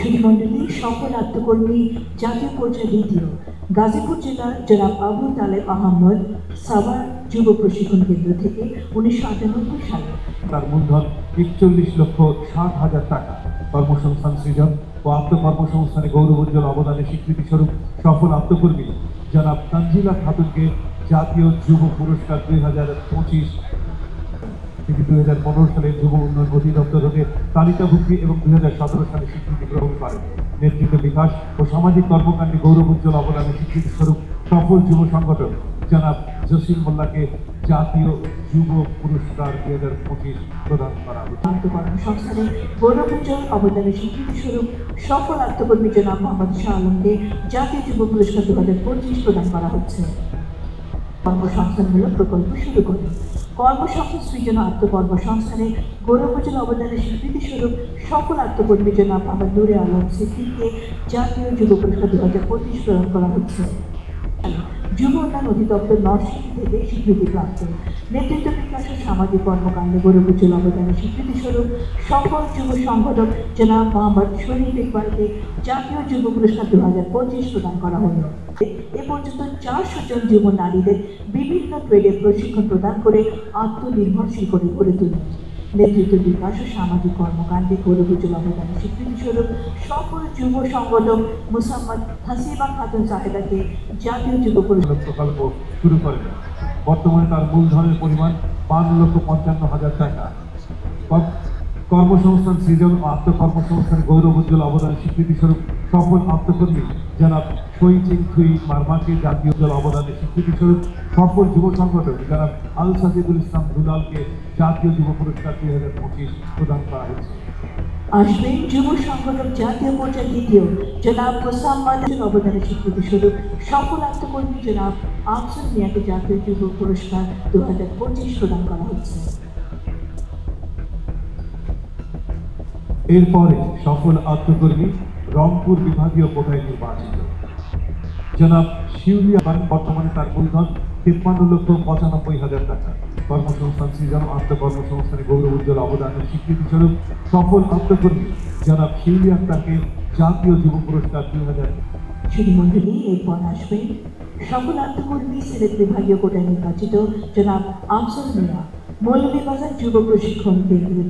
সুধীমণ্ডলী সফল আত্মকর্মী জাতীয় পর্যায়ে দ্বিতীয় গাজীপুর জেলার জনাব আবু তালেব আহমদ সাভার যুব প্রশিক্ষণ কেন্দ্র থেকে 1998 সালে তার মূলধন 41,60,000 টাকা কর্মসংস্থান সৃজন ও আত্মকর্মসংস্থানে গৌরবোজ্জ্বল অবদানের স্বীকৃতি স্বরূপ সফল আত্মকর্মী জনাব তানজিলা খাতুনকে জাতীয় যুব পুরস্কার 2025 থেকে 2015 সালে যুব উন্নয়ন অধিদপ্তর হতে তালিকাভুক্তি এবং 2017 সালে স্বীকৃতি গ্রহণ করেন। নেতৃত্ব বিকাশ ও সামাজিক কর্মকাণ্ডে গৌরবোজ্জ্বল অবদানের স্বীকৃতি স্বরূপ সফল যুব সংগঠন জনাব জসিম মোল্লাকে জাতীয় যুব পুরস্কার 2025 প্রদান করা হয়। আত্মকর্মসংস্থানে গৌরবোজ্জ্বল অবদানের স্বীকৃতি স্বরূপ সফল আত্মকর্মী জনাব মোহাম্মদ শাহ আলমকে জাতীয় যুব পুরস্কার 2025 প্রদান করা হচ্ছে। কর্মসংস্থানমূলক প্রকল্প শুরু করে কর্মসংস্থান সৃজন আত্মকর্মসংস্থানে গৌরবোজ্জ্বল অবদানের স্বীকৃতি স্বরূপ সফল আত্মকর্মী জনাব মোহাম্মদ নুরে আলম সিদ্দিককে জাতীয় যুব পুরস্কার 2025 প্রদান করা হচ্ছে। যুব উন্নয়ন অধিদপ্তর নরসিংদী থেকে স্বীকৃতিপ্রাপ্ত নেতৃত্ব বিকাশ ও সামাজিক কর্মকাণ্ডে গৌরবোজ্জ্বল অবদানের স্বীকৃতি স্বরূপ সফল যুব সংগঠক জনাব মোহাম্মদ শরীফ ইকবালকে জাতীয় যুব পুরস্কার 2025 প্রদান করা হলো। এ পর্যন্ত 400 জন যুব নারীদের বিভিন্ন ট্রেডে প্রশিক্ষণ প্রদান করে আত্মনির্ভরশীল করে গড়ে তুলে নেতৃত্ব বিকাশ ও সামাজিক কর্মকাণ্ডে গৌরবোজ্জ্বল অবদানের স্বীকৃতি স্বরূপ সফল যুব সংগঠক মুসাম্মদ হাসিবা খাতুন সাহেবাকে জাতীয় যুব পুরস্কার প্রকল্প শুরু করেন। বর্তমানে তার মূলধনের পরিমাণ 5,55,000 টাকা। কর্মসংস্থান সৃজন ও আত্মকর্মসংস্থানে গৌরবোজ্জ্বল অবদানের স্বীকৃতি স্বরূপ সফল আত্মকর্মী জনাব শহীদ থুই মারমাকে জাতীয় অবদানের স্বীকৃতি স্বরূপ সফল যুব সংগঠক জনাব আল সাজিদুল ইসলাম দুলালকে জাতীয় যুব পুরস্কার 2025 প্রদান করা হয়েছে। আসবেন যুব সংগঠক জাতীয় পর্যায়ে দ্বিতীয় জনাব মোসাম্মদের অবদানের স্বীকৃতি স্বরূপ সফল আত্মকর্মী জনাব আফসার মিয়াকে জাতীয় যুব পুরস্কার 2025 প্রদান করা হচ্ছে। এরপরে সফল আত্মকর্মী রংপুর বিভাগীয় কোটায় নির্বাচিত জনাব শিউলিয়া বর্তমানে তার মূলধন 53,95,000 টাকা। কর্মসংস্থান সৃজন আত্মকর্মসংস্থানে গৌরবোজ্জ্বল অবদানের স্বীকৃতি স্বরূপ সফল আত্মকর্মী জনাব শিউলিয়া তাকে জাতীয় যুব পুরস্কার 2000। সুধীমণ্ডলী এরপর আসবেন সফল আত্মকর্মী সিলেট বিভাগীয় কোটায় নির্বাচিত জনাব আফসার মিয়া মৌলভীবাজার যুব প্রশিক্ষণ কেন্দ্র